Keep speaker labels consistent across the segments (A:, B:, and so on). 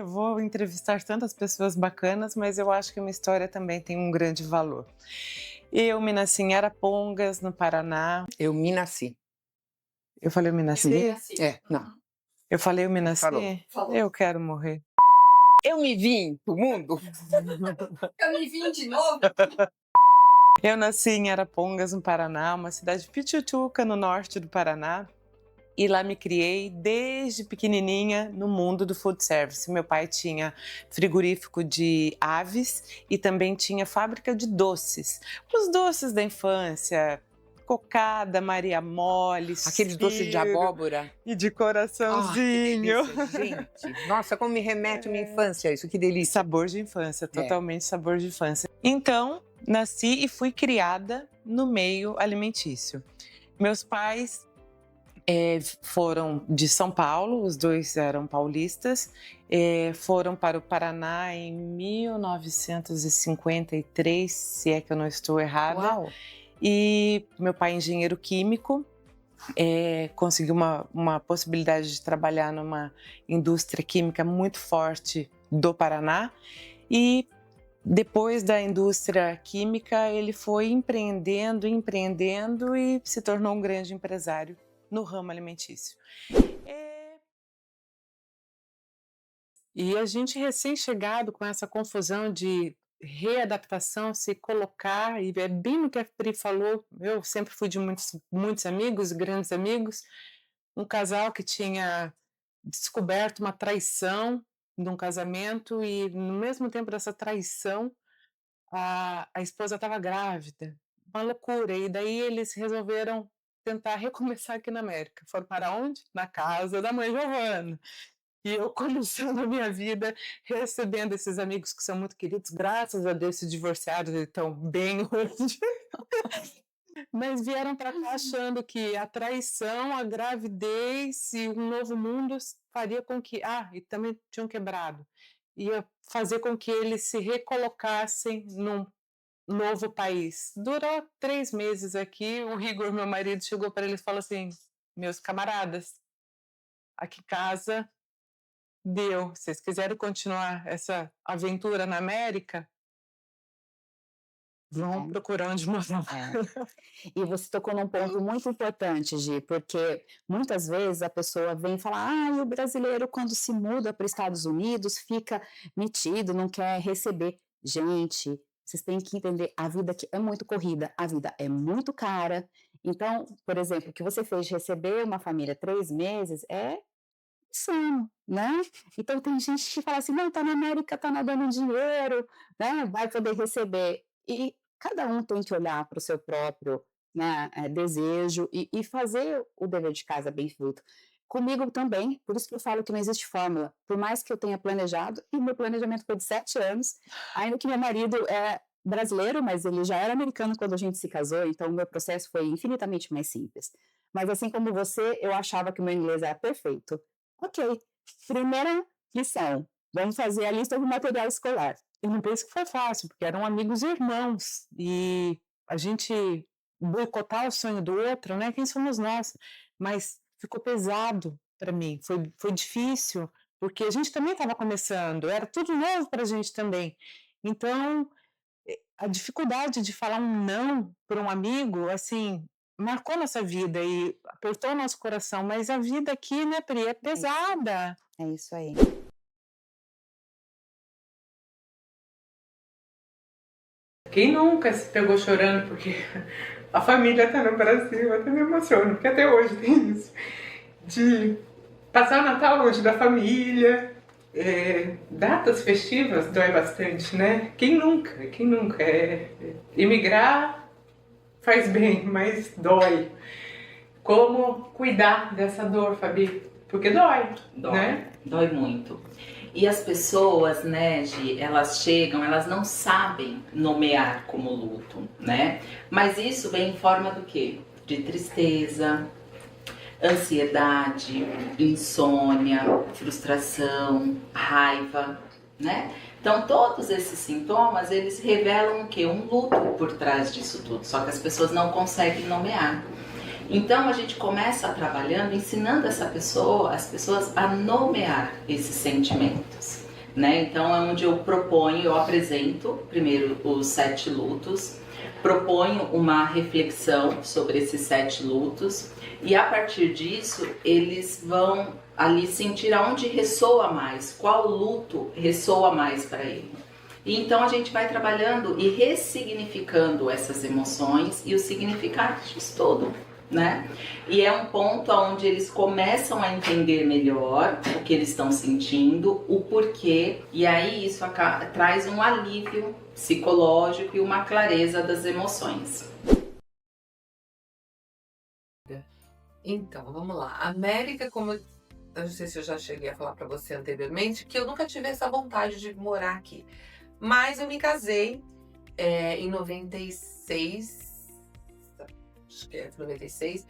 A: vou entrevistar tantas pessoas bacanas, mas eu acho que uma história também tem um grande valor. Eu me nasci em Arapongas, no Paraná.
B: Eu me nasci.
A: Eu falei eu me nasci?
B: Não.
A: Eu falei eu me nasci?
B: Falou.
A: Eu quero morrer.
B: Eu me vim pro mundo.
C: Eu me vim de novo.
A: Eu nasci em Arapongas, no Paraná, uma cidade pitutuca no norte do Paraná. E lá me criei desde pequenininha no mundo do food service. Meu pai tinha frigorífico de aves e também tinha fábrica de doces. Os doces da infância, cocada, Maria Mole,
B: Aqueles doces de
A: Ciro
B: abóbora.
A: e de
B: Ah, que
A: coraçãozinho.
B: delícia, gente. Nossa, como me remete à minha infância isso, que delícia.
A: Sabor de infância, totalmente sabor de infância. Então, nasci e fui criada no meio alimentício. Meus pais foram de São Paulo, os dois eram paulistas, foram para o Paraná em 1953, se é que eu não estou errada.
B: Uau!
A: E meu pai é engenheiro químico, conseguiu uma possibilidade de trabalhar numa indústria química muito forte do Paraná. E depois da indústria química, ele foi empreendendo e se tornou um grande empresário no ramo alimentício. E a gente recém-chegado com essa confusão de readaptação, se colocar, e é bem no que a Pri falou, eu sempre fui de muitos amigos, grandes amigos, um casal que tinha descoberto uma traição num casamento e no mesmo tempo dessa traição, a esposa estava grávida, uma loucura, e daí eles resolveram tentar recomeçar aqui na América. Foram para onde? Na casa da mãe Giovana. E eu começando a minha vida, recebendo esses amigos que são muito queridos, graças a Deus se divorciaram e estão bem hoje. Mas vieram para cá achando que a traição, a gravidez e um novo mundo faria com que... e também tinham quebrado. Ia fazer com que eles se recolocassem num novo país. Durou 3 meses aqui, o Igor, meu marido, chegou para eles e falou assim, meus camaradas, aqui em casa deu, vocês quiserem continuar essa aventura na América, vão procurar onde morar.
C: E você tocou num ponto muito importante, Gi, porque muitas vezes a pessoa vem falar, o brasileiro quando se muda para os Estados Unidos fica metido, não quer receber. Gente, vocês têm que entender, a vida aqui é muito corrida, a vida é muito cara. Então, por exemplo, o que você fez de receber uma família 3 meses é insano, né? Então tem gente que fala assim, não, tá na América, tá nadando dinheiro, né? Vai poder receber. E cada um tem que olhar para o seu próprio, né, desejo e fazer o dever de casa bem feito. Comigo também, por isso que eu falo que não existe fórmula. Por mais que eu tenha planejado, e o meu planejamento foi de 7 anos, ainda que meu marido é brasileiro, mas ele já era americano quando a gente se casou, então o meu processo foi infinitamente mais simples. Mas assim como você, eu achava que o meu inglês era perfeito. Ok, primeira lição, vamos fazer a lista do material escolar.
A: Eu não penso que foi fácil, porque eram amigos e irmãos, e a gente boicotar o sonho do outro, né? Quem somos nós? Mas ficou pesado para mim, foi difícil, porque a gente também estava começando, era tudo novo para a gente também. Então, a dificuldade de falar um não para um amigo, assim, marcou nossa vida e apertou nosso coração, mas a vida aqui, né, Pri, é pesada.
C: É isso aí.
A: Quem nunca se pegou chorando porque a família tá no Brasil? Eu até me emociono, porque até hoje tem isso. De passar o Natal longe da família, datas festivas dói bastante, né? Quem nunca? Quem nunca? Imigrar faz bem, mas dói. Como cuidar dessa dor, Fabi? Porque dói, né?
D: Dói muito. E as pessoas, né, Gi, elas chegam, elas não sabem nomear como luto, né? Mas isso vem em forma do quê? De tristeza, ansiedade, insônia, frustração, raiva, né? Então todos esses sintomas, eles revelam o quê? Um luto por trás disso tudo, só que as pessoas não conseguem nomear. Então a gente começa trabalhando, ensinando as pessoas a nomear esses sentimentos, né? Então é onde eu apresento primeiro os 7 lutos, proponho uma reflexão sobre esses 7 lutos e a partir disso eles vão ali sentir aonde ressoa mais, qual luto ressoa mais para ele. E então a gente vai trabalhando e ressignificando essas emoções e os significados todo, né? E é um ponto onde eles começam a entender melhor o que eles estão sentindo, o porquê, e aí isso traz um alívio psicológico e uma clareza das emoções.
E: Então, vamos lá. América, como eu não sei se eu já cheguei a falar para você anteriormente, que eu nunca tive essa vontade de morar aqui. Mas eu me casei em 96, acho que é 96,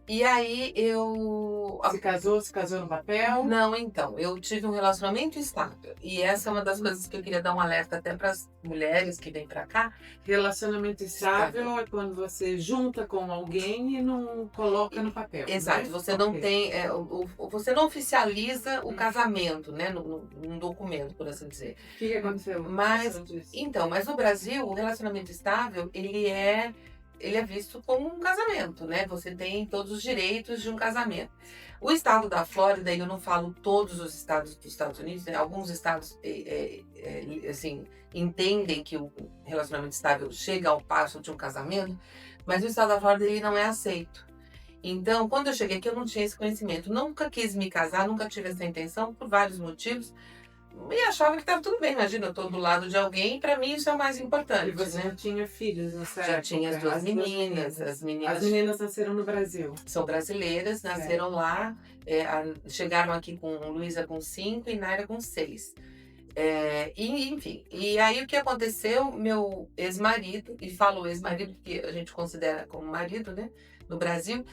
E: e aí eu...
A: Se casou no papel?
E: Não, então, eu tive um relacionamento estável, e essa é uma das coisas que eu queria dar um alerta até para as mulheres que vêm para cá.
A: Relacionamento estável é quando você junta com alguém e não coloca no papel.
E: Exato,
A: né?
E: você não tem, você não oficializa o casamento, né, num documento, por assim dizer.
A: O que aconteceu?
E: Mas no Brasil, o relacionamento estável, ele é visto como um casamento, né? Você tem todos os direitos de um casamento. O estado da Flórida, e eu não falo todos os estados dos Estados Unidos, né? Alguns estados assim, entendem que o relacionamento estável chega ao passo de um casamento, mas o estado da Flórida ele não é aceito. Então, quando eu cheguei aqui, eu não tinha esse conhecimento. Nunca quis me casar, nunca tive essa intenção, por vários motivos. E achava que estava tudo bem. Imagina, eu estou do lado de alguém, para mim isso é o mais importante.
A: E você
E: né?
A: já tinha filhos nessa época?
E: Já tinha as duas meninas. As
A: meninas nasceram no Brasil?
E: São brasileiras, nasceram lá. Chegaram aqui com Luísa com 5 e Naira com 6. Enfim, e aí o que aconteceu? Meu ex-marido, e falo ex-marido porque a gente considera como marido, né? No Brasil,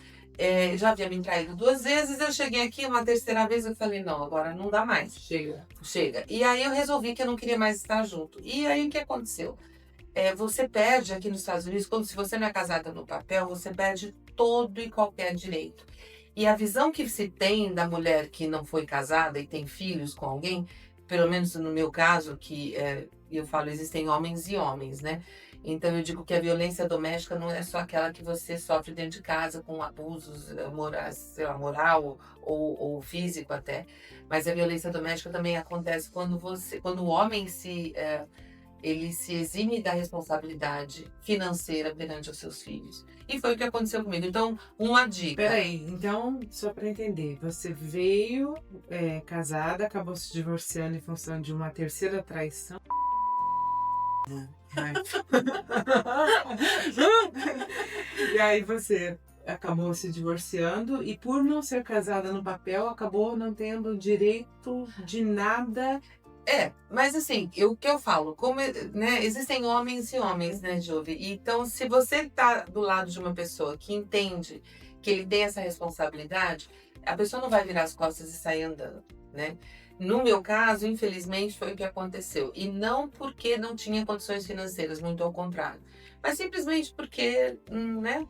E: já havia me traído 2 vezes, eu cheguei aqui uma terceira vez, eu falei, não, agora não dá mais. Chega. E aí eu resolvi que eu não queria mais estar junto. E aí o que aconteceu? Você perde aqui nos Estados Unidos, se você não é casada no papel, você perde todo e qualquer direito. E a visão que se tem da mulher que não foi casada e tem filhos com alguém, pelo menos no meu caso, que eu falo, existem homens e homens, né? Então eu digo que a violência doméstica não é só aquela que você sofre dentro de casa com abusos morais, sei lá, moral ou físico até, mas a violência doméstica também acontece quando o homem ele se exime da responsabilidade financeira perante os seus filhos. E foi o que aconteceu comigo. Então, uma dica.
A: Peraí, então, só para entender, você veio casada, acabou se divorciando em função de uma terceira traição. E aí você acabou se divorciando e por não ser casada no papel, acabou não tendo direito de nada.
E: Mas assim, o que eu falo, como, né, existem homens e homens, né, Jove? Então, se você tá do lado de uma pessoa que entende que ele tem essa responsabilidade, a pessoa não vai virar as costas e sair andando, né? No meu caso, infelizmente, foi o que aconteceu. E não porque não tinha condições financeiras, muito ao contrário. Mas simplesmente porque, né,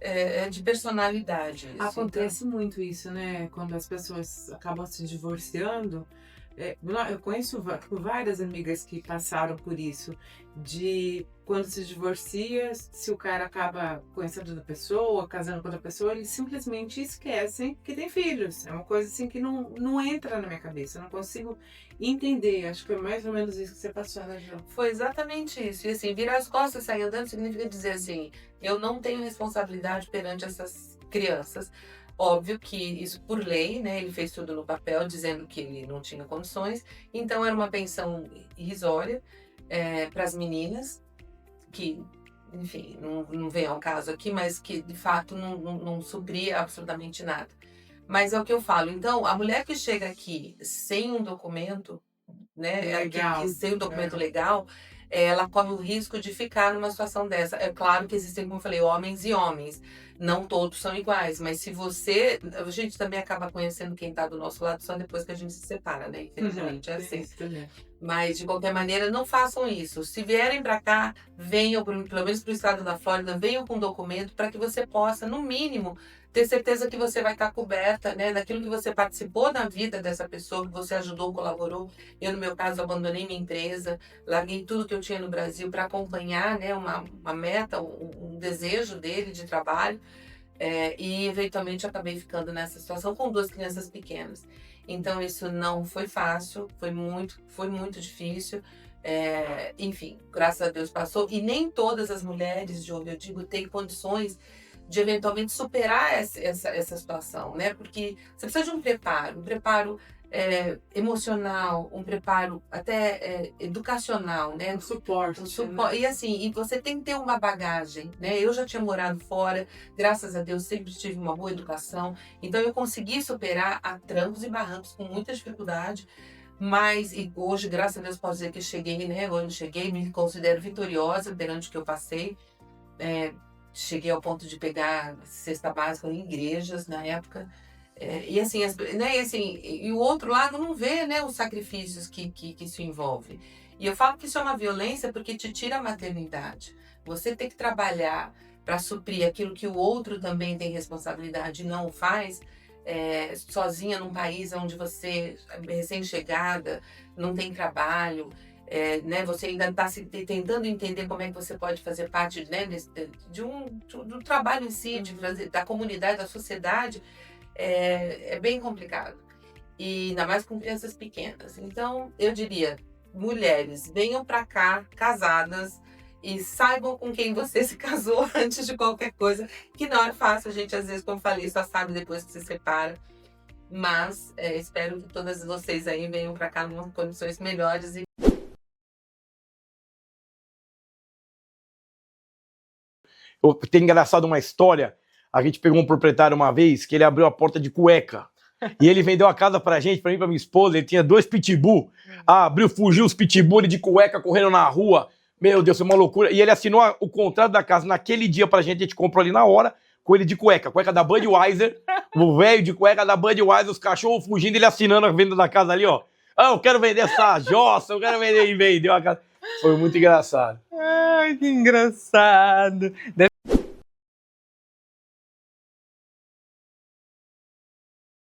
E: é de personalidade. Isso.
A: Acontece muito isso, né? Quando as pessoas acabam se divorciando. Eu conheço várias amigas que passaram por isso, de quando se divorcia, se o cara acaba conhecendo outra pessoa, casando com outra pessoa, eles simplesmente esquecem que tem filhos. É uma coisa assim que não entra na minha cabeça, eu não consigo entender. Acho que foi mais ou menos isso que você passou, né, Jo?
E: Foi exatamente isso. E assim, virar as costas e sair andando significa dizer assim, eu não tenho responsabilidade perante essas crianças. Óbvio que isso por lei, né? Ele fez tudo no papel, dizendo que ele não tinha condições. Então era uma pensão irrisória para as meninas, que, enfim, não vem ao caso aqui, mas que de fato não supria absolutamente nada. Mas é o que eu falo. Então, a mulher que chega aqui sem um documento, né?
A: Legal.
E: Sem um documento legal, ela corre o risco de ficar numa situação dessa. É claro que existem, como eu falei, homens e homens. Não todos são iguais, mas se você... A gente também acaba conhecendo quem está do nosso lado só depois que a gente se separa, né? Infelizmente, é assim. Mas, de qualquer maneira, não façam isso. Se vierem para cá, venham, pelo menos para o estado da Flórida, venham com documento para que você possa, no mínimo, ter certeza que você vai estar coberta, né, daquilo que você participou da vida dessa pessoa, que você ajudou, colaborou. Eu, no meu caso, abandonei minha empresa, larguei tudo que eu tinha no Brasil para acompanhar, né, uma meta, um desejo dele de trabalho, e eventualmente acabei ficando nessa situação com 2 crianças pequenas. Então isso não foi fácil, foi muito difícil. Enfim, graças a Deus passou. E nem todas as mulheres, Diogo, eu digo, têm condições de eventualmente superar essa situação, né? Porque você precisa de um preparo emocional, um preparo até educacional, né?
A: Um suporte. Né?
E: E assim, e você tem que ter uma bagagem, né? Eu já tinha morado fora, graças a Deus sempre tive uma boa educação, então eu consegui superar a trancos e barrancos com muita dificuldade, mas e hoje, graças a Deus, posso dizer que cheguei, né? Onde cheguei, me considero vitoriosa perante o que eu passei. Cheguei ao ponto de pegar cesta básica em igrejas na época. E assim, né, e o outro lado não vê, né, os sacrifícios que isso envolve. E eu falo que isso é uma violência porque te tira a maternidade. Você tem que trabalhar para suprir aquilo que o outro também tem responsabilidade e não o faz, sozinha num país onde você é recém-chegada, não tem trabalho, né, você ainda está tentando entender como é que você pode fazer parte, né, do trabalho em si, da comunidade, da sociedade. É bem complicado, e ainda mais com crianças pequenas. Então, eu diria, mulheres, venham para cá casadas e saibam com quem você se casou antes de qualquer coisa, que não é fácil, a gente às vezes, como falei, só sabe depois que se separa. Mas espero que todas vocês aí venham para cá em condições melhores.
F: Tem engraçado uma história. A gente pegou um proprietário uma vez que ele abriu a porta de cueca. E ele vendeu a casa pra gente, pra mim e pra minha esposa. Ele tinha 2 pitbull. Abriu, fugiu os pitbull de cueca correndo na rua. Meu Deus, foi uma loucura. E ele assinou o contrato da casa naquele dia pra gente. A gente comprou ali na hora com ele de cueca. Cueca da Budweiser. O velho de cueca da Budweiser. Os cachorros fugindo, ele assinando a venda da casa ali, ó. Eu quero vender essa jossa, eu quero vender. E vendeu a casa. Foi muito engraçado.
A: Ai, que engraçado.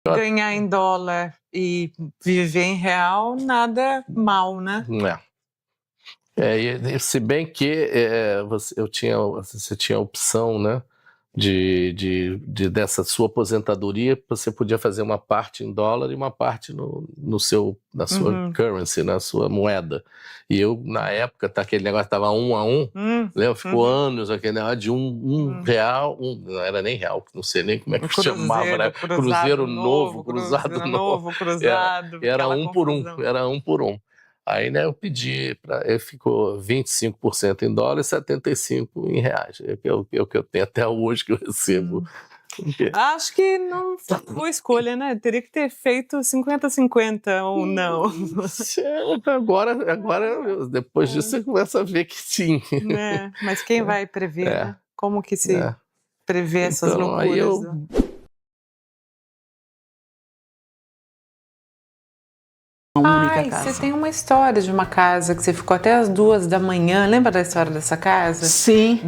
A: Ganhar em dólar e viver em real, nada mal, né?
G: Se bem que você tinha a opção, né, dessa sua aposentadoria, você podia fazer uma parte em dólar e uma parte na sua currency, na sua moeda. E eu, na época, aquele negócio estava 1 a 1, né? Ficou anos aquele negócio de um real, não era nem real, não sei nem como é que chamava, né? Cruzeiro novo, cruzado novo.
A: Cruzado.
G: Era 1 por 1, era 1 por 1. Aí, né, eu pedi, ficou 25% em dólar e 75% em reais. É o que eu tenho até hoje que eu recebo.
A: Acho que não foi boa escolha, né? Teria que ter feito 50-50 ou não.
G: Agora, depois disso, você começa a ver que sim.
A: Mas quem vai prever, né? Como que se prevê essas loucuras?
G: Aí
A: você tem uma história de uma casa que você ficou até as 2 da manhã. Lembra da história dessa casa?
C: Sim.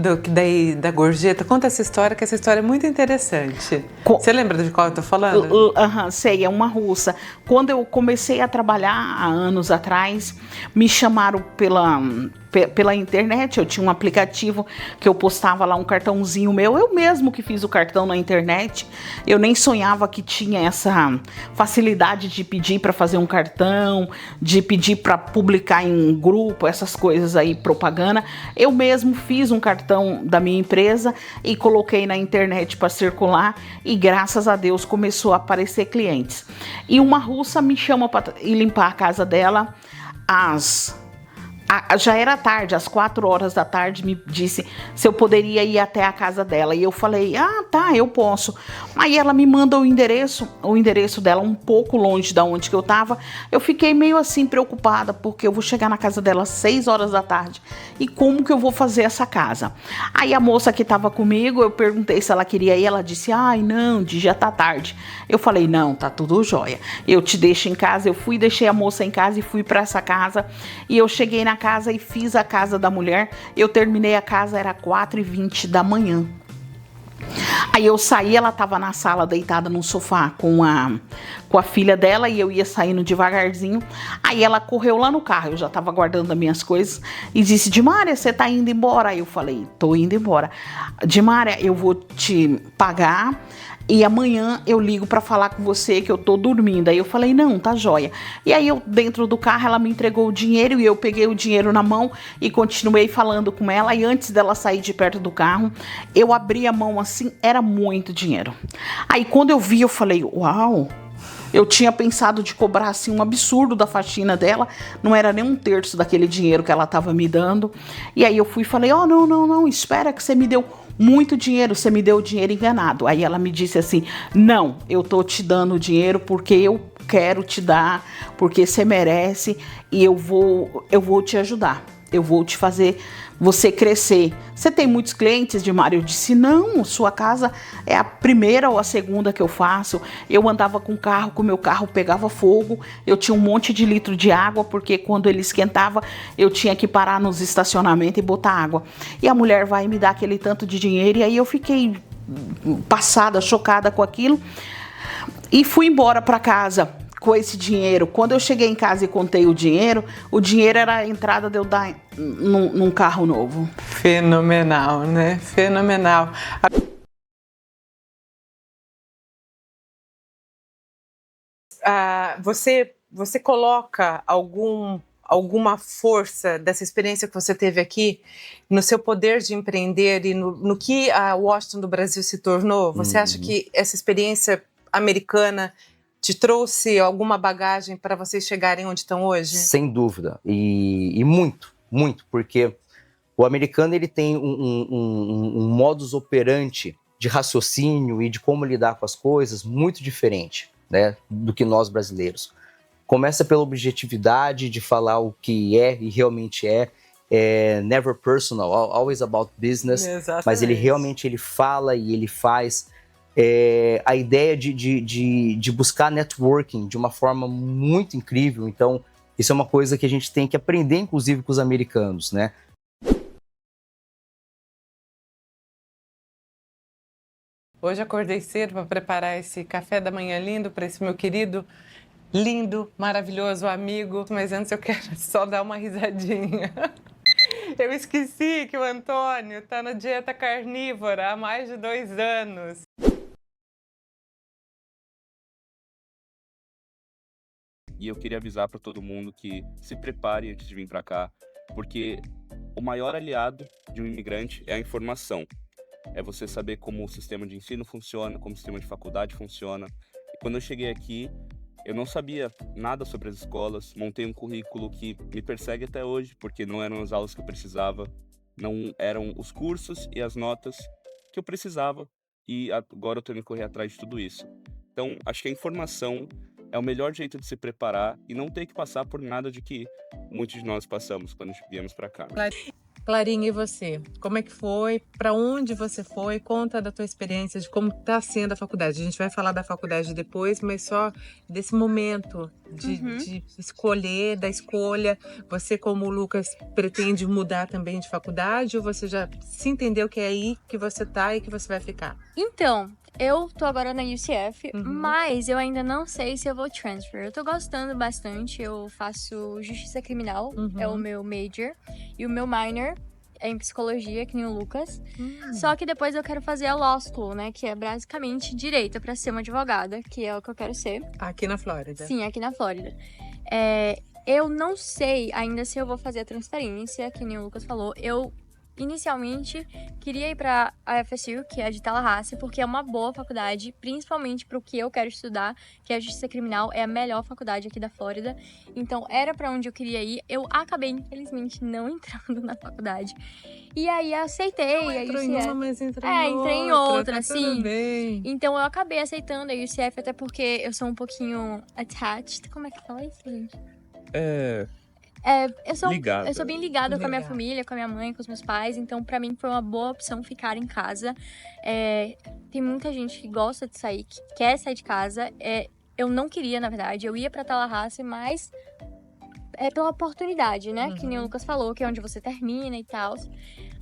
A: Da gorjeta? Conta essa história, que essa história é muito interessante. Você lembra de qual eu tô falando?
H: Sei, é uma russa. Quando eu comecei a trabalhar há anos atrás, me chamaram pela internet. Eu tinha um aplicativo que eu postava lá um cartãozinho meu, eu mesmo que fiz o cartão na internet. Eu nem sonhava que tinha essa facilidade de pedir para fazer um cartão, de pedir para publicar em um grupo, essas coisas aí, propaganda. Eu mesmo fiz um cartão da minha empresa e coloquei na internet para circular, e graças a Deus começou a aparecer clientes. E uma russa me chama para ir limpar a casa dela às Já era tarde, às 4 horas da tarde, me disse se eu poderia ir até a casa dela. E eu falei, tá, eu posso. Aí ela me manda o endereço dela um pouco longe da onde que eu tava. Eu fiquei meio assim preocupada, porque eu vou chegar na casa dela às 6 horas da tarde. E como que eu vou fazer essa casa? Aí a moça que tava comigo, eu perguntei se ela queria ir, ela disse, não, já tá tarde. Eu falei, não, tá tudo jóia. Eu te deixo em casa. Eu fui, deixei a moça em casa e fui pra essa casa. E eu cheguei na casa e fiz a casa da mulher. Eu terminei a casa, era 4h20 da manhã. Aí eu saí, ela tava na sala deitada no sofá com a filha dela e eu ia saindo devagarzinho. Aí ela correu lá no carro, eu já tava guardando as minhas coisas e disse, Dimária, você tá indo embora? Aí eu falei, tô indo embora. Dimária, eu vou te pagar e amanhã eu ligo pra falar com você que eu tô dormindo. Aí eu falei, não, tá jóia. E aí eu, dentro do carro, ela me entregou o dinheiro e eu peguei o dinheiro na mão e continuei falando com ela. E antes dela sair de perto do carro, eu abri a mão assim, era muito dinheiro. Aí quando eu vi, eu falei, uau! Eu tinha pensado de cobrar assim um absurdo da faxina dela, não era nem 1/3 daquele dinheiro que ela tava me dando. E aí eu fui e falei, não, espera que você me deu muito dinheiro, você me deu o dinheiro enganado. Aí ela me disse assim, não, eu tô te dando o dinheiro porque eu quero te dar, porque você merece e eu vou te ajudar. Eu vou te fazer você crescer. Você tem muitos clientes, Dimária? Eu disse, não, sua casa é a primeira ou a segunda que eu faço. Eu andava com o carro, meu carro pegava fogo. Eu tinha um monte de litro de água, porque quando ele esquentava, eu tinha que parar nos estacionamentos e botar água. E a mulher vai me dar aquele tanto de dinheiro, e aí eu fiquei passada, chocada com aquilo. E fui embora para casa com esse dinheiro. Quando eu cheguei em casa e contei o dinheiro era a entrada de eu dar num carro novo.
A: Fenomenal, né? Fenomenal. Você coloca alguma força dessa experiência que você teve aqui no seu poder de empreender e no que a Washington do Brasil se tornou? Você acha que essa experiência americana te trouxe alguma bagagem para vocês chegarem onde estão hoje?
I: Sem dúvida. E muito, porque o americano ele tem um modus operandi de raciocínio e de como lidar com as coisas muito diferente, né, do que nós brasileiros. Começa pela objetividade de falar o que é e realmente é never personal, always about business.
A: Exatamente.
I: Mas ele realmente ele fala e ele faz. A ideia de buscar networking de uma forma muito incrível. Então, isso é uma coisa que a gente tem que aprender, inclusive, com os americanos, né?
A: Hoje acordei cedo para preparar esse café da manhã lindo para esse meu querido, lindo, maravilhoso amigo. Mas antes eu quero só dar uma risadinha. Eu esqueci que o Antônio está na dieta carnívora há mais de 2 anos.
J: E eu queria avisar para todo mundo que se prepare antes de vir para cá, porque o maior aliado de um imigrante é a informação. É você saber como o sistema de ensino funciona, como o sistema de faculdade funciona. E quando eu cheguei aqui, eu não sabia nada sobre as escolas, montei um currículo que me persegue até hoje, porque não eram as aulas que eu precisava, não eram os cursos e as notas que eu precisava, e agora eu tenho que correr atrás de tudo isso. Então, acho que a informação é o melhor jeito de se preparar e não ter que passar por nada de que muitos de nós passamos quando viemos para cá.
A: Clarinha, e você? Como é que foi? Para onde você foi? Conta da tua experiência, de como está sendo a faculdade. A gente vai falar da faculdade depois, mas só desse momento de escolher, da escolha. Você, como o Lucas, pretende mudar também de faculdade ou você já se entendeu que é aí que você tá e que você vai ficar?
K: Então, eu tô agora na UCF, mas eu ainda não sei se eu vou transfer. Eu tô gostando bastante, eu faço justiça criminal, é o meu major, e o meu minor é em psicologia, que nem o Lucas. Só que depois eu quero fazer a law school, né, que é basicamente direito pra ser uma advogada, que é o que eu quero ser.
A: Aqui na Flórida?
K: Sim, aqui na Flórida. Eu não sei ainda se eu vou fazer a transferência, que nem o Lucas falou. Eu inicialmente queria ir para a FSU, que é de Tallahassee, porque é uma boa faculdade, principalmente para o que eu quero estudar, que é a Justiça Criminal, é a melhor faculdade aqui da Flórida. Então era para onde eu queria ir. Eu acabei, infelizmente, não entrando na faculdade. E aí eu aceitei.
A: Não entrou em uma, mas entrou
K: entrei em outra,
A: tá
K: assim.
A: tudo bem.
K: Então eu acabei aceitando a UCF, até porque eu sou um pouquinho attached. Como é que fala isso, gente? Eu sou bem ligada com a minha família, com a minha mãe, com os meus pais. Então, pra mim, foi uma boa opção ficar em casa. Tem muita gente que gosta de sair, que quer sair de casa. Eu não queria, na verdade. Eu ia pra Tallahassee, mas é pela oportunidade, né? Que nem o Lucas falou, que é onde você termina e tal.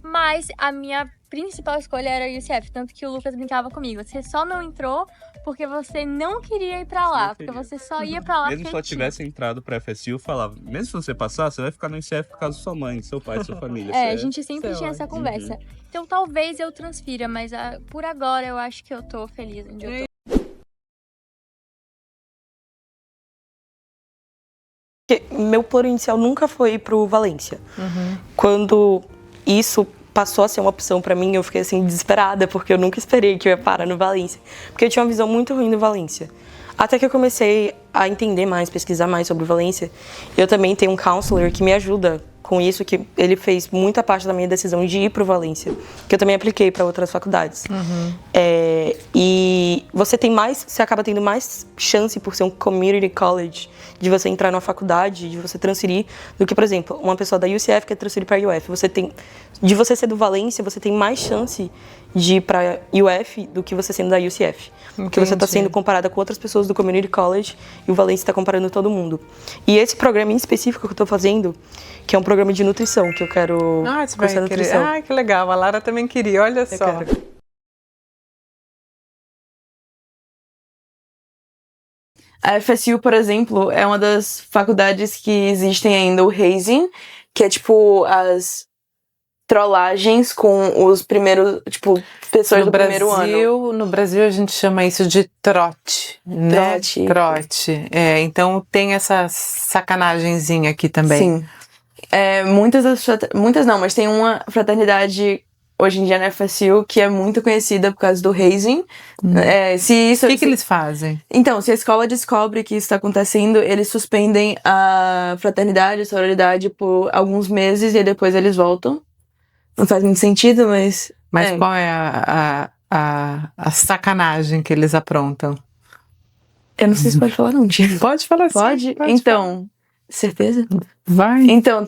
K: Mas a minha principal escolha era a UCF. Tanto que o Lucas brincava comigo. Você só não entrou porque você não queria ir pra lá. Porque você só ia pra lá
J: Mesmo se só tivesse entrado pra FSU, eu falava, mesmo se você passar, você vai ficar no UCF por causa da sua mãe, do seu pai, da sua família.
K: A gente sempre tinha essa conversa. Então talvez eu transfira, mas por agora eu acho que eu tô feliz onde eu tô.
L: Meu plano inicial nunca foi ir pro Valência. Quando isso passou a ser uma opção pra mim, eu fiquei assim desesperada, porque eu nunca esperei que eu ia parar no Valência. Porque eu tinha uma visão muito ruim do Valência. Até que eu comecei a entender mais, pesquisar mais sobre o Valência. Eu também tenho um counselor que me ajuda com isso, que ele fez muita parte da minha decisão de ir para o Valência, que eu também apliquei para outras faculdades. E você acaba tendo mais chance por ser um community college de você entrar numa faculdade, de você transferir, do que, por exemplo, uma pessoa da UCF quer transferir para a UF. De você ser do Valência, você tem mais chance de ir para UF do que você sendo da UCF. Porque você está sendo comparada com outras pessoas do community college e o Valência está comparando todo mundo. E esse programa em específico que eu estou fazendo, que é um programa de nutrição, que eu quero cursar nutrição.
A: Ah, que legal. A Lara também queria, olha só.
L: A FSU, por exemplo, é uma das faculdades que existem ainda o hazing, que é tipo as trollagens com os primeiros, tipo, pessoas do primeiro ano.
A: No Brasil a gente chama isso de trote, né? Trote. Então tem essa sacanagemzinha aqui também.
L: Sim. Muitas não, mas tem uma fraternidade hoje em dia na FSU que é muito conhecida por causa do hazing. O
A: que eles fazem?
L: Então, se a escola descobre que isso está acontecendo, eles suspendem a fraternidade, a sororidade por alguns meses e depois eles voltam. Não faz muito sentido, mas...
A: Mas qual é a sacanagem que eles aprontam?
L: Eu não sei se pode falar não, Tia.
A: Pode falar sim.
L: Pode? Então, certeza?
A: Vai.
L: Então,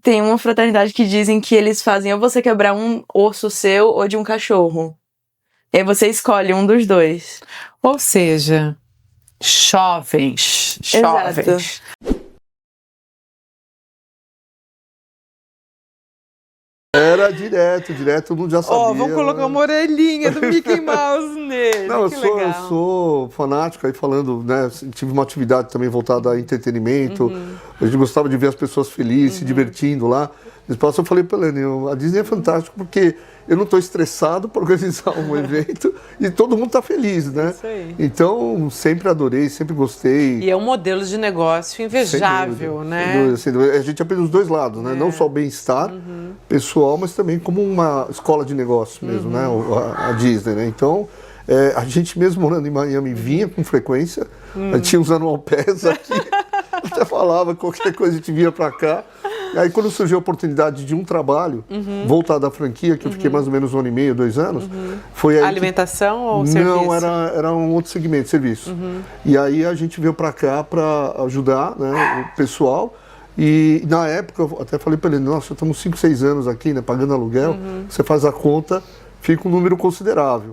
L: tem uma fraternidade que dizem que eles fazem ou você quebrar um osso seu ou de um cachorro. E aí você escolhe um dos dois.
A: Ou seja, jovens.
L: Exato.
M: Era direto, todo mundo já sabia.
A: Vamos colocar uma orelhinha do Mickey Mouse nele.
M: Não, eu sou fanático, aí falando, né? Tive uma atividade também voltada a entretenimento. A gente gostava de ver as pessoas felizes, se divertindo lá. Depois eu falei pra Helene, a Disney é fantástico porque eu não estou estressado para organizar um evento e todo mundo está feliz, né?
A: Isso aí.
M: Então, sempre adorei, sempre gostei.
A: E é um modelo de negócio invejável, né?
M: Sem dúvida. A gente aprende os dois lados, né? Não só o bem-estar pessoal, mas também como uma escola de negócio mesmo, né? A Disney, né? Então, a gente mesmo morando em Miami vinha com frequência, a gente tinha uns anual pass aqui, até falava qualquer coisa a gente vinha para cá. Aí quando surgiu a oportunidade de um trabalho voltado à franquia, que eu fiquei mais ou menos 1 ano e meio, 2 anos, foi aí
A: alimentação ou serviço?
M: Não, era um outro segmento, serviço. E aí a gente veio para cá para ajudar, né, o pessoal. E na época eu até falei para ele, nossa, estamos 5, 6 anos aqui, né, pagando aluguel, você faz a conta, fica um número considerável.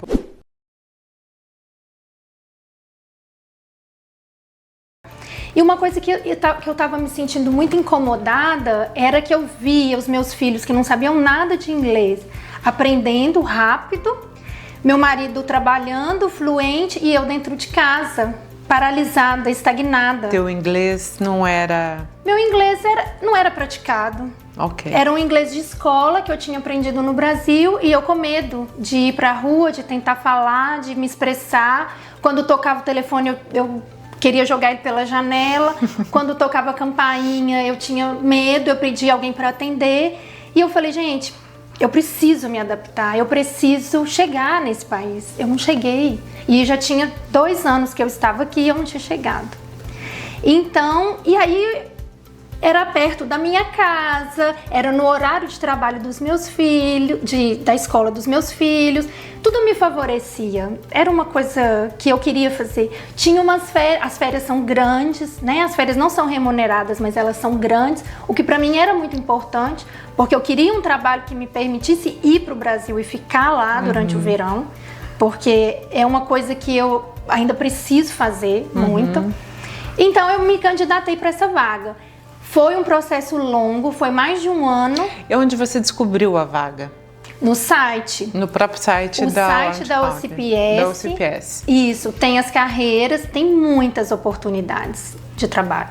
N: E uma coisa que eu tava me sentindo muito incomodada era que eu via os meus filhos que não sabiam nada de inglês aprendendo rápido, meu marido trabalhando fluente e eu dentro de casa, paralisada, estagnada.
A: Teu inglês não era...
N: Meu inglês não era praticado.
A: Ok.
N: Era um inglês de escola que eu tinha aprendido no Brasil e eu com medo de ir pra rua, de tentar falar, de me expressar. Quando tocava o telefone eu queria jogar ele pela janela. Quando tocava a campainha, eu tinha medo, eu pedi alguém para atender. E eu falei, gente, eu preciso me adaptar, eu preciso chegar nesse país. Eu não cheguei. E já tinha 2 anos que eu estava aqui e eu não tinha chegado. Então, e aí era perto da minha casa, era no horário de trabalho dos meus filhos, da escola dos meus filhos, tudo me favorecia, era uma coisa que eu queria fazer. Tinha umas férias, as férias são grandes, né? As férias não são remuneradas, mas elas são grandes, o que para mim era muito importante, porque eu queria um trabalho que me permitisse ir para o Brasil e ficar lá durante o verão, porque é uma coisa que eu ainda preciso fazer muito. Então eu me candidatei para essa vaga. Foi um processo longo, foi mais de 1 ano.
A: E onde você descobriu a vaga?
N: No site.
A: No próprio site
N: o
A: da
N: site da UCPS.
A: Da UCPS.
N: Isso, tem as carreiras, tem muitas oportunidades de trabalho.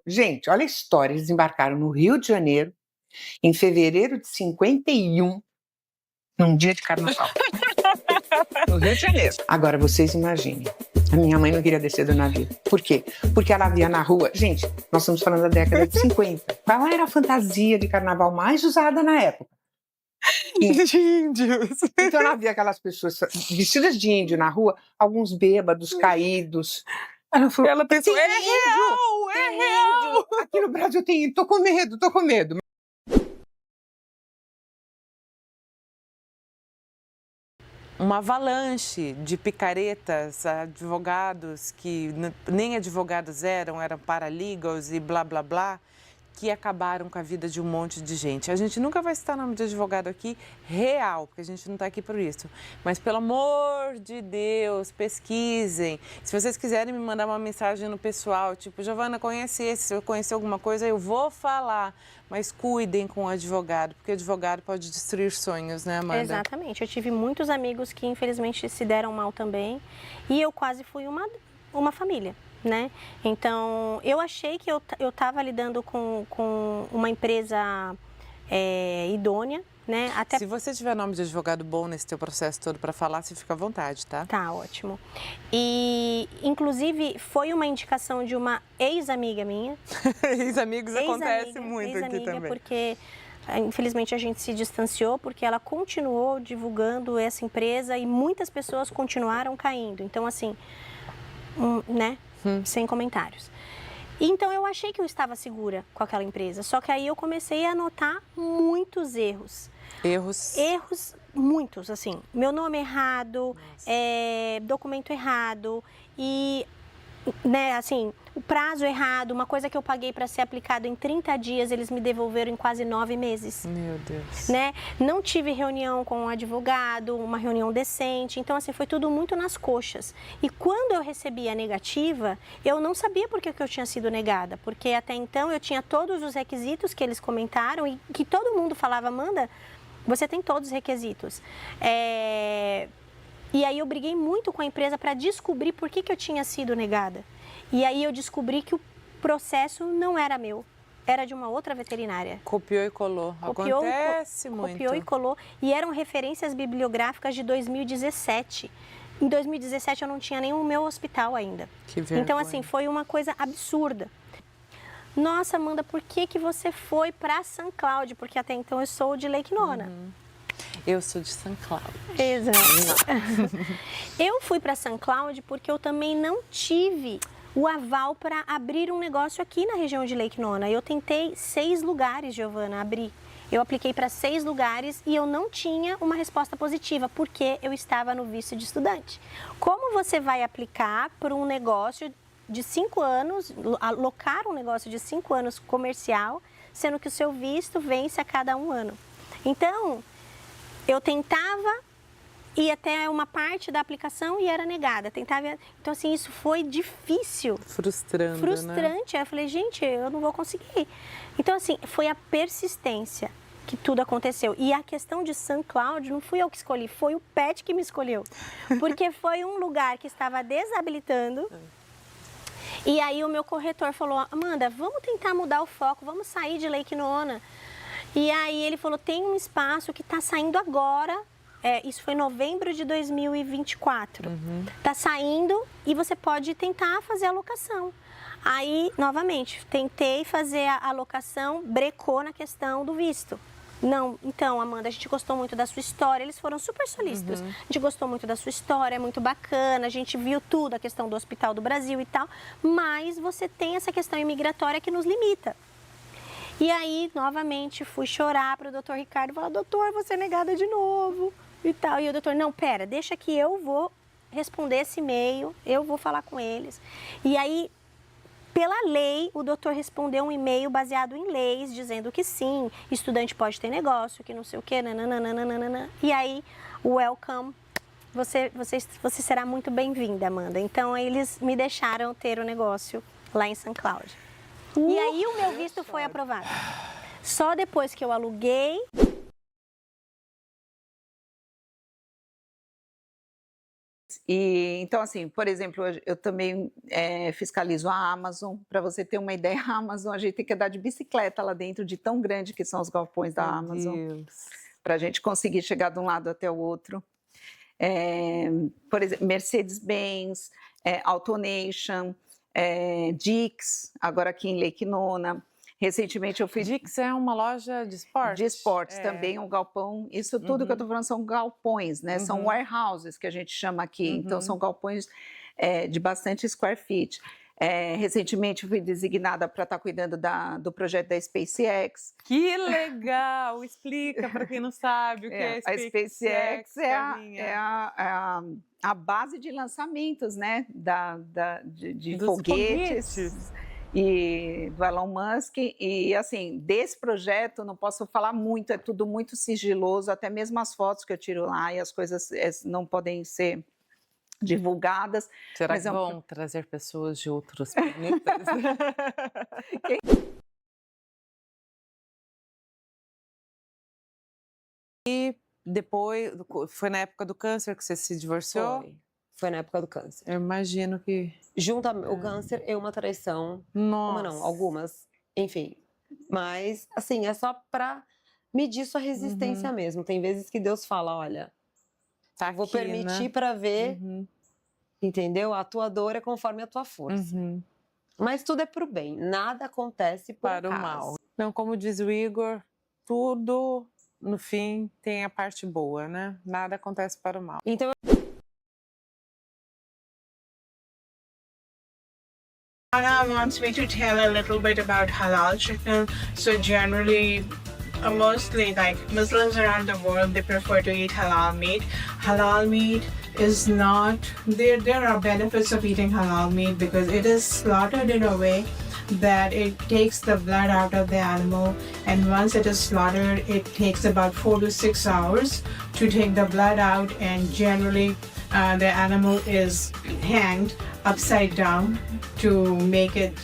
B: Gente, olha a história. Eles embarcaram no Rio de Janeiro, em fevereiro de 51, num dia de carnaval. No Rio de Janeiro. Agora, vocês imaginem. A minha mãe não queria descer do navio. Por quê? Porque ela via na rua... Gente, nós estamos falando da década de 50. Qual era a fantasia de carnaval mais usada na época?
A: De índios.
B: Então ela via aquelas pessoas vestidas de índio na rua, alguns bêbados, caídos.
A: Ela pensou, é
B: real! Aqui no Brasil tem índio. Tô com medo.
A: Uma avalanche de picaretas, advogados que nem advogados eram paralegals e blá blá blá, que acabaram com a vida de um monte de gente. A gente nunca vai citar nome de advogado aqui real, porque a gente não está aqui por isso. Mas, pelo amor de Deus, pesquisem. Se vocês quiserem me mandar uma mensagem no pessoal, tipo, Giovana, conhece esse, se eu conhecer alguma coisa, eu vou falar. Mas cuidem com o advogado, porque o advogado pode destruir sonhos, né, Amanda?
O: Exatamente. Eu tive muitos amigos que, infelizmente, se deram mal também. E eu quase fui uma família. Né? Então, eu achei que eu estava lidando com uma empresa idônea, né? Até...
A: Se você tiver nome de advogado bom nesse teu processo todo para falar, você fica à vontade, tá?
O: Tá, ótimo. E, inclusive, foi uma indicação de uma ex-amiga minha.
A: Ex-amigos acontece muito aqui também.
O: Porque, infelizmente, a gente se distanciou porque ela continuou divulgando essa empresa e muitas pessoas continuaram caindo. Então, assim, né? Sem comentários. Então eu achei que eu estava segura com aquela empresa, só que aí eu comecei a notar muitos erros. Erros muitos, assim, meu nome errado, documento errado e, né, assim, o prazo errado, uma coisa que eu paguei para ser aplicado em 30 dias, eles me devolveram em quase 9 meses.
A: Meu Deus.
O: Né? Não tive reunião com um advogado, uma reunião decente, então assim, foi tudo muito nas coxas. E quando eu recebi a negativa, eu não sabia por que eu tinha sido negada, porque até então eu tinha todos os requisitos que eles comentaram e que todo mundo falava, Amanda, você tem todos os requisitos. E aí eu briguei muito com a empresa para descobrir por que eu tinha sido negada. E aí eu descobri que o processo não era meu, era de uma outra veterinária.
A: Copiou e colou. Acontece muito.
O: Copiou e colou. E eram referências bibliográficas de 2017. Em 2017 eu não tinha nem o meu hospital ainda.
A: Que vergonha.
O: Então, assim, foi uma coisa absurda. Nossa, Amanda, por que você foi para São Cláudio? Porque até então eu sou de Lake Nona.
A: Eu sou de São Cláudio.
O: Exato. Eu fui para São Cláudio porque eu também não tive o aval para abrir um negócio aqui na região de Lake Nona. Eu tentei 6 lugares, Giovana, abrir. Eu apliquei para 6 lugares e eu não tinha uma resposta positiva, porque eu estava no visto de estudante. Como você vai aplicar para um negócio de 5 anos, alocar um negócio de 5 anos comercial, sendo que o seu visto vence a cada 1 ano? Então, eu tentava ir até uma parte da aplicação e era negada. Então, assim, isso foi difícil.
A: Frustrante,
O: né? Aí eu falei, gente, eu não vou conseguir. Então, assim, foi a persistência que tudo aconteceu. E a questão de São Cláudio não fui eu que escolhi, foi o pet que me escolheu. Porque foi um lugar que estava desabilitando. E aí o meu corretor falou, Amanda, vamos tentar mudar o foco, vamos sair de Lake Nona. E aí ele falou, tem um espaço que está saindo agora, isso foi em novembro de 2024. Está saindo e você pode tentar fazer a locação. Aí, novamente, tentei fazer a alocação, brecou na questão do visto. Não, então, Amanda, a gente gostou muito da sua história, eles foram super solícitos. A gente gostou muito da sua história, é muito bacana, a gente viu tudo, a questão do Hospital do Brasil e tal, mas você tem essa questão imigratória que nos limita. E aí, novamente, fui chorar para o doutor Ricardo e falar, doutor, você é negada de novo e tal. E o doutor, não, pera, deixa que eu vou responder esse e-mail, eu vou falar com eles. E aí, pela lei, o doutor respondeu um e-mail baseado em leis, dizendo que sim, estudante pode ter negócio, que não sei o quê, nananana. E aí, welcome, você será muito bem-vinda, Amanda. Então, eles me deixaram ter o negócio lá em St. Cloud. E aí, o meu visto foi aprovado. Só depois que eu aluguei...
B: E, então, assim, por exemplo, eu também fiscalizo a Amazon. Para você ter uma ideia, a Amazon, a gente tem que andar de bicicleta lá dentro, de tão grande que são os galpões da Amazon, para a gente conseguir chegar de um lado até o outro. Por exemplo, Mercedes-Benz, AutoNation, Dix, agora aqui em Lake Nona. Recentemente eu fui...
A: Dix é uma loja de esportes?
B: De esportes também, um galpão. Isso tudo que eu estou falando são galpões, né? São warehouses que a gente chama aqui. Então, são galpões de bastante square feet. Recentemente eu fui designada para estar cuidando do projeto da SpaceX.
A: Que legal! Explica para quem não sabe o que é
B: a SpaceX. A base de lançamentos, né? De foguetes. E do Elon Musk, e assim, desse projeto não posso falar muito, é tudo muito sigiloso, até mesmo as fotos que eu tiro lá e as coisas não podem ser divulgadas.
A: Será que vão trazer pessoas de outros planetas? E depois, foi na época do câncer que você se divorciou?
P: Foi na época do câncer.
A: Eu imagino que...
P: Junto ao câncer e uma traição.
A: Nossa.
P: Uma não, algumas. Enfim. Mas, assim, é só pra medir sua resistência mesmo. Tem vezes que Deus fala, olha, vou
A: aqui,
P: permitir pra ver, entendeu? A tua dor é conforme a tua força. Mas tudo é pro bem. Nada acontece
A: para o mal. Então, como diz o Igor, tudo, no fim, tem a parte boa, né? Nada acontece para o mal.
P: Então,
Q: Anna wants me to tell a little bit about halal chicken. So generally, mostly like Muslims around the world, they prefer to eat halal meat. Halal meat is not, there are benefits of eating halal meat because it is slaughtered in a way that it takes the blood out of the animal, and once it is slaughtered, it takes about 4 to 6 hours to take the blood out, and generally the animal is hanged upside down to make it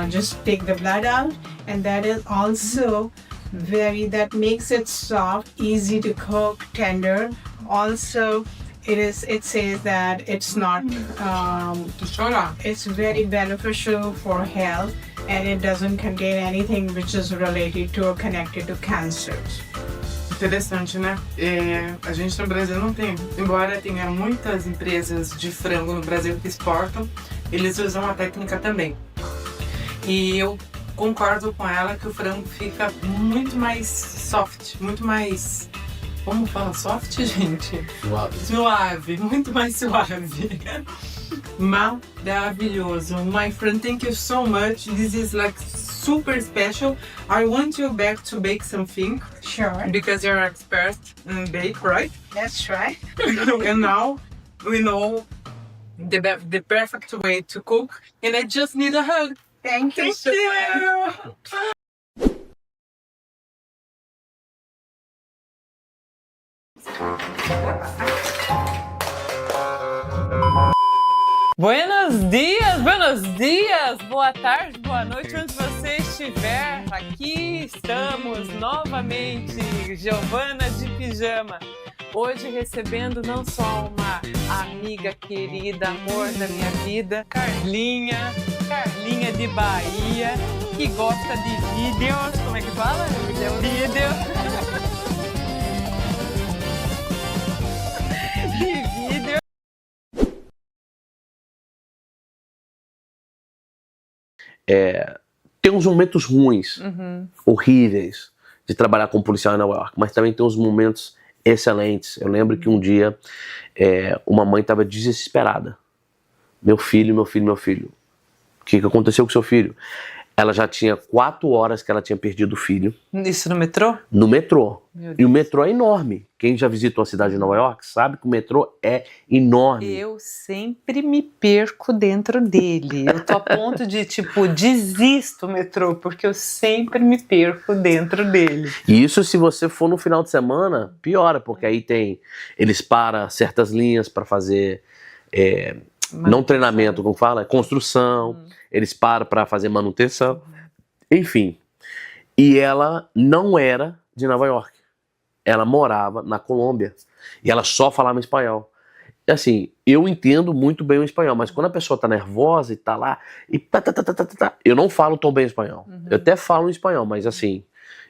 Q: just take the blood out, and that is also that makes it soft, easy to cook, tender. Also, it says that it's not it's very beneficial for health, and it doesn't contain anything which is related to or connected to cancers.
A: Interessante, né? A gente no Brasil não tem, embora tenha muitas empresas de frango no Brasil que exportam, eles usam a técnica também. E eu concordo com ela que o frango fica muito mais soft, muito mais... Como fala soft, gente? Suave, muito mais suave. Maravilhoso. My friend, thank you so much. This is like super special. I want you back to bake something.
Q: Sure.
A: Because you're an expert in bake, right?
Q: That's right.
A: And now we know the perfect way to cook. And I just need a hug.
Q: Thank you.
A: Thank you. Buenos dias, boa tarde, boa noite, onde você estiver. Aqui estamos novamente, Giovana de Pijama. Hoje recebendo não só uma amiga querida, amor da minha vida, Carlinha de Bahia, que gosta de vídeos, como é que fala? Vídeo.
R: tem uns momentos ruins, horríveis, de trabalhar como policial em Nova York, mas também tem uns momentos excelentes. Eu lembro que um dia uma mãe estava desesperada. Meu filho. O que aconteceu com seu filho? Ela já tinha 4 horas que ela tinha perdido o filho.
A: Isso no metrô?
R: No metrô.
A: Meu Deus.
R: E o metrô é enorme. Quem já visitou a cidade de Nova York sabe que o metrô é enorme.
A: Eu sempre me perco dentro dele. Eu tô a ponto de, tipo, desisto do metrô, porque eu sempre me perco dentro dele.
R: E isso, se você for no final de semana, piora, porque aí eles param certas linhas para fazer, não treinamento, como fala, construção, eles param para fazer manutenção, enfim. E ela não era de Nova York, ela morava na Colômbia e ela só falava espanhol. E assim, eu entendo muito bem o espanhol, mas quando a pessoa tá nervosa e tá lá, e eu não falo tão bem espanhol. Eu até falo em espanhol, mas assim,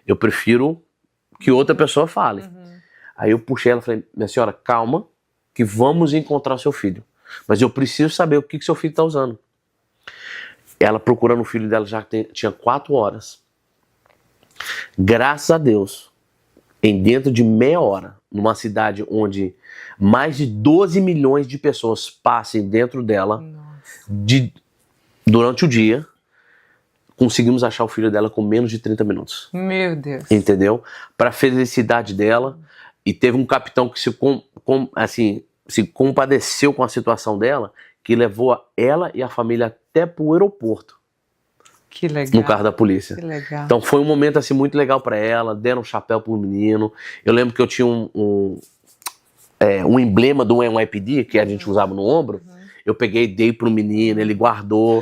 R: eu prefiro que outra pessoa fale. Aí eu puxei ela e falei, minha senhora, calma, que vamos encontrar seu filho. Mas eu preciso saber o que seu filho tá usando. Ela procurando o filho dela já tinha 4 horas. Graças a Deus, dentro de meia hora, numa cidade onde mais de 12 milhões de pessoas passem dentro dela durante o dia, conseguimos achar o filho dela com menos de 30 minutos.
A: Meu Deus.
R: Entendeu? Para felicidade dela. E teve um capitão que se compadeceu com a situação dela, que levou ela e a família até pro aeroporto.
A: Que legal.
R: No carro da polícia.
A: Que legal.
R: Então foi um momento assim muito legal para ela, deram um chapéu pro menino. Eu lembro que eu tinha um emblema do NYPD que a gente usava no ombro. Eu peguei, dei pro menino, ele guardou.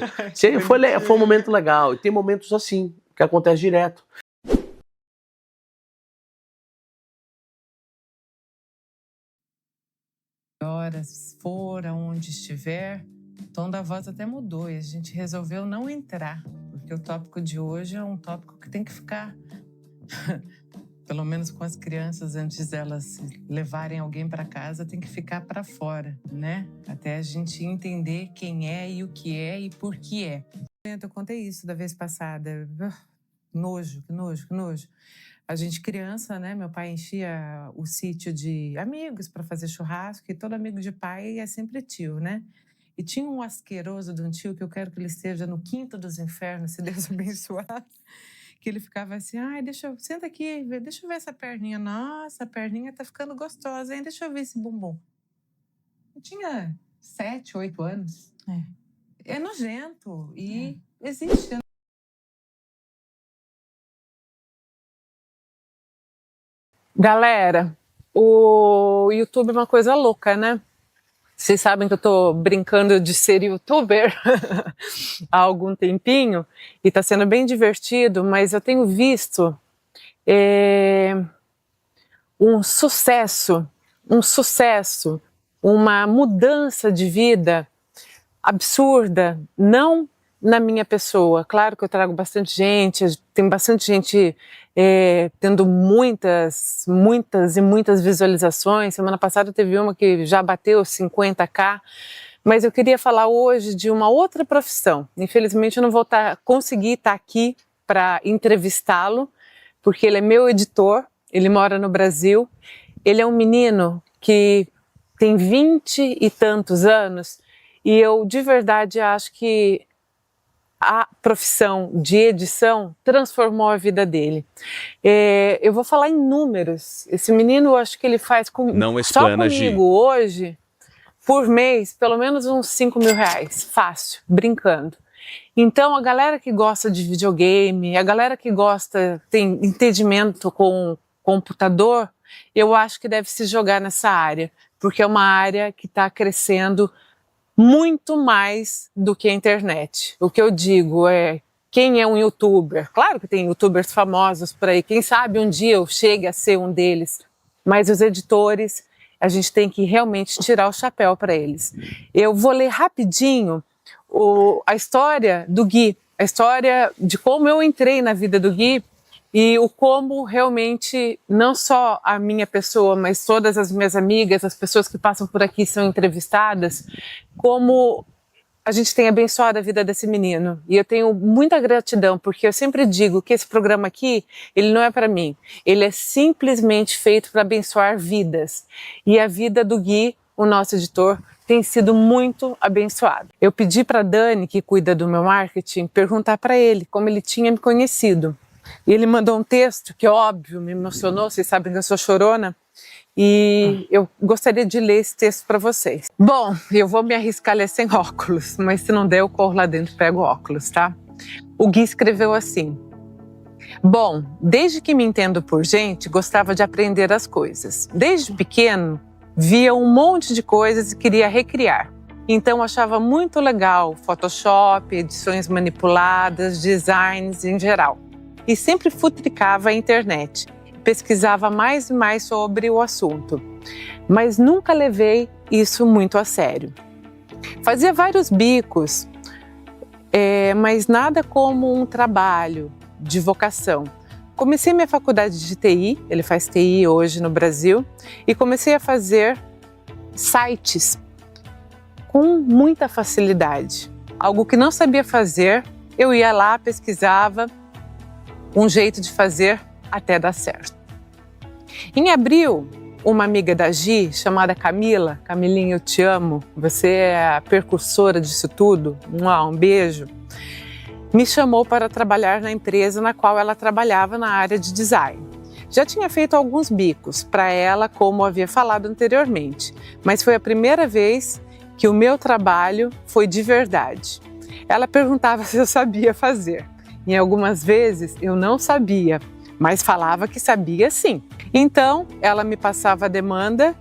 R: Foi um momento legal. E tem momentos assim, que acontece direto.
A: Horas for aonde estiver, o tom da voz até mudou e a gente resolveu não entrar, porque o tópico de hoje é um tópico que tem que ficar, pelo menos com as crianças, antes delas levarem alguém para casa, tem que ficar para fora, né? Até a gente entender quem é e o que é e por que é. Eu contei isso da vez passada. Nojo, que nojo, que nojo. A gente criança, né, meu pai enchia o sítio de amigos para fazer churrasco e todo amigo de pai é sempre tio, né? E tinha um asqueroso de um tio que eu quero que ele esteja no quinto dos infernos, se Deus abençoar, que ele ficava assim, senta aqui, deixa eu ver essa perninha. Nossa, a perninha tá ficando gostosa, hein? Deixa eu ver esse bumbum. Eu tinha 7, 8 anos. É nojento e existe, né? Galera, o YouTube é uma coisa louca, né? Vocês sabem que eu tô brincando de ser youtuber há algum tempinho e tá sendo bem divertido, mas eu tenho visto um sucesso, uma mudança de vida absurda, não na minha pessoa. Claro que eu trago bastante gente, tem bastante gente tendo muitas visualizações. Semana passada teve uma que já bateu 50.000, mas eu queria falar hoje de uma outra profissão. Infelizmente eu não vou conseguir estar aqui para entrevistá-lo, porque ele é meu editor, ele mora no Brasil, ele é um menino que tem 20 e tantos anos e eu de verdade acho que a profissão de edição transformou a vida dele. Eu vou falar em números. Esse menino, eu acho que ele faz só comigo hoje, por mês, pelo menos uns 5 mil reais, fácil, brincando. Então, a galera que gosta de videogame, a galera que tem entendimento com computador, eu acho que deve se jogar nessa área, porque é uma área que está crescendo muito mais do que a internet. O que eu digo é, quem é um youtuber? Claro que tem youtubers famosos por aí, quem sabe um dia eu chegue a ser um deles, mas os editores, a gente tem que realmente tirar o chapéu para eles. Eu vou ler rapidinho a história do Gui, a história de como eu entrei na vida do Gui e o como realmente, não só a minha pessoa, mas todas as minhas amigas, as pessoas que passam por aqui são entrevistadas, como a gente tem abençoado a vida desse menino. E eu tenho muita gratidão, porque eu sempre digo que esse programa aqui, ele não é para mim. Ele é simplesmente feito para abençoar vidas. E a vida do Gui, o nosso editor, tem sido muito abençoada. Eu pedi para Dani, que cuida do meu marketing, perguntar para ele como ele tinha me conhecido. E ele mandou um texto que, óbvio, me emocionou. Vocês sabem que eu sou chorona. E eu gostaria de ler esse texto para vocês. Bom, eu vou me arriscar a ler sem óculos, mas se não der, eu corro lá dentro e pego óculos, tá? O Gui escreveu assim: bom, desde que me entendo por gente, gostava de aprender as coisas. Desde pequeno, via um monte de coisas e queria recriar. Então achava muito legal Photoshop, edições manipuladas, designs em geral. E sempre futricava a internet. Pesquisava mais e mais sobre o assunto, mas nunca levei isso muito a sério. Fazia vários bicos, mas nada como um trabalho de vocação. Comecei minha faculdade de TI, ele faz TI hoje no Brasil, e comecei a fazer sites com muita facilidade. Algo que não sabia fazer, eu ia lá, pesquisava um jeito de fazer até dar certo. Em abril, uma amiga da Gi, chamada Camila, Camilinha, eu te amo, você é a precursora disso tudo, um beijo, me chamou para trabalhar na empresa na qual ela trabalhava na área de design. Já tinha feito alguns bicos para ela, como havia falado anteriormente, mas foi a primeira vez que o meu trabalho foi de verdade. Ela perguntava se eu sabia fazer. E algumas vezes eu não sabia, mas falava que sabia sim. Então, ela me passava a demanda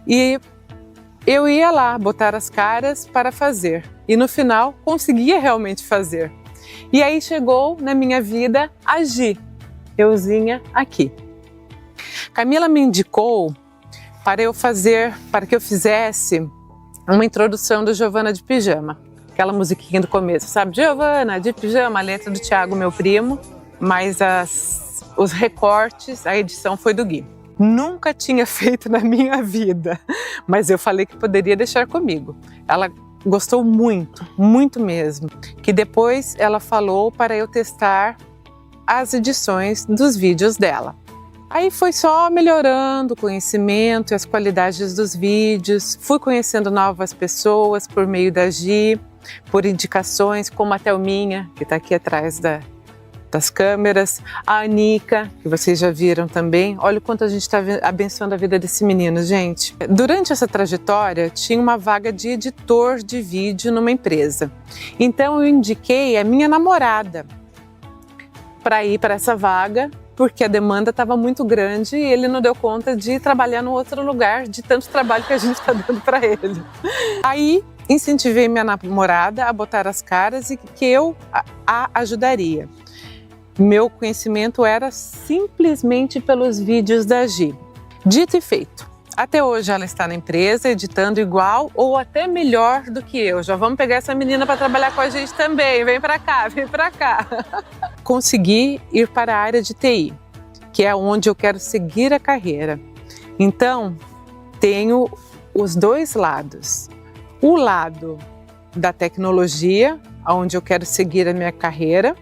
A: e eu ia lá botar as caras para fazer. E no final, conseguia realmente fazer. E aí chegou na minha vida a Gi, euzinha aqui. Camila me indicou para que eu fizesse uma introdução do Giovana de Pijama. Aquela musiquinha do começo, sabe? Giovana de Pijama, a letra do Thiago, meu primo, mas os recortes, a edição foi do Gui. Nunca tinha feito na minha vida, mas eu falei que poderia deixar comigo. Ela gostou muito, muito mesmo, que depois ela falou para eu testar as edições dos vídeos dela. Aí foi só melhorando o conhecimento e as qualidades dos vídeos, fui conhecendo novas pessoas por meio da Gi, por indicações, como a Thelminha, que está aqui atrás das câmeras, a Anica, que vocês já viram também. Olha o quanto a gente está abençoando a vida desse menino, gente. Durante essa trajetória, tinha uma vaga de editor de vídeo numa empresa. Então eu indiquei a minha namorada para ir para essa vaga, porque a demanda estava muito grande e ele não deu conta de trabalhar no outro lugar, de tanto trabalho que a gente está dando para ele. Aí incentivei minha namorada a botar as caras e que eu a ajudaria. Meu conhecimento era simplesmente pelos vídeos da Gi. Dito e feito. Até hoje ela está na empresa editando igual ou até melhor do que eu. Já vamos pegar essa menina para trabalhar com a gente também. Vem para cá, vem para cá. Consegui ir para a área de TI, que é onde eu quero seguir a carreira. Então, tenho os dois lados. O lado da tecnologia, onde eu quero seguir a minha carreira,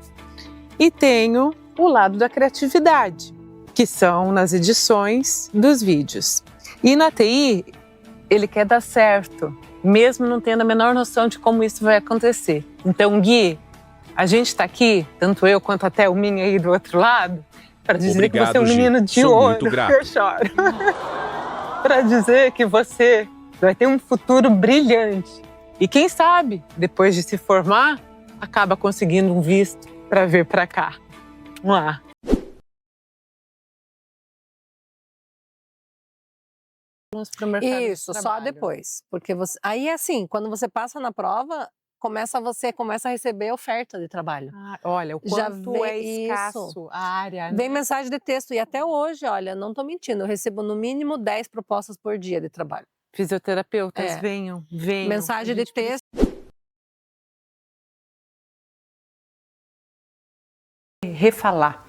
A: e tenho o lado da criatividade, que são nas edições dos vídeos. E na TI, ele quer dar certo, mesmo não tendo a menor noção de como isso vai acontecer. Então, Gui, a gente está aqui, tanto eu quanto a Thelminha aí do outro lado, para dizer que você é um menino de ouro. Eu choro. Para dizer que você vai ter um futuro brilhante. E quem sabe, depois de se formar, acaba conseguindo um visto para vir para cá. Vamos lá.
P: Isso, só depois. Porque você, aí é assim, quando você passa na prova, você começa a receber oferta de trabalho.
A: Ah, olha, o quanto é escasso a área. Né?
P: Vem mensagem de texto. E até hoje, olha, não estou mentindo, eu recebo no mínimo 10 propostas por dia de trabalho.
A: Fisioterapeutas, venham.
P: Mensagem de texto.
A: Refalar.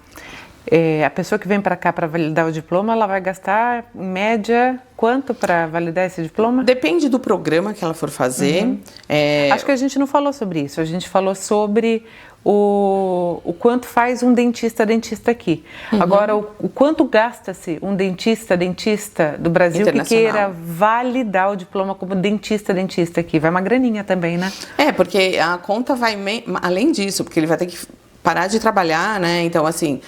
A: A pessoa que vem para cá para validar o diploma, ela vai gastar, em média, quanto para validar esse diploma?
S: Depende do programa que ela for fazer.
A: Acho que a gente não falou sobre isso. A gente falou sobre o quanto faz um dentista aqui. Agora, o quanto gasta-se um dentista do Brasil que queira validar o diploma como dentista aqui? Vai uma graninha também, né?
S: Porque a conta vai além disso, porque ele vai ter que parar de trabalhar, né? Então, assim,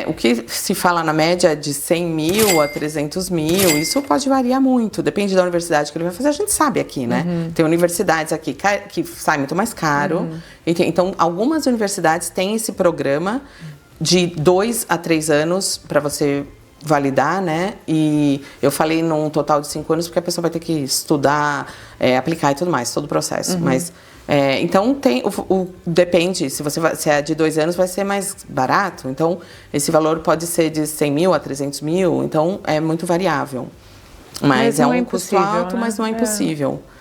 S: o que se fala na média de 100 mil a 300 mil, isso pode variar muito, depende da universidade que ele vai fazer, a gente sabe aqui, né? Tem universidades aqui que sai muito mais caro, então algumas universidades têm esse programa de 2 a 3 anos para você validar, né? E eu falei num total de 5 anos porque a pessoa vai ter que estudar, aplicar e tudo mais, todo o processo, mas... então depende, se é de 2 anos vai ser mais barato, então esse valor pode ser de 100 mil a 300 mil, então é muito variável. Mas é um custo alto, mas não é impossível.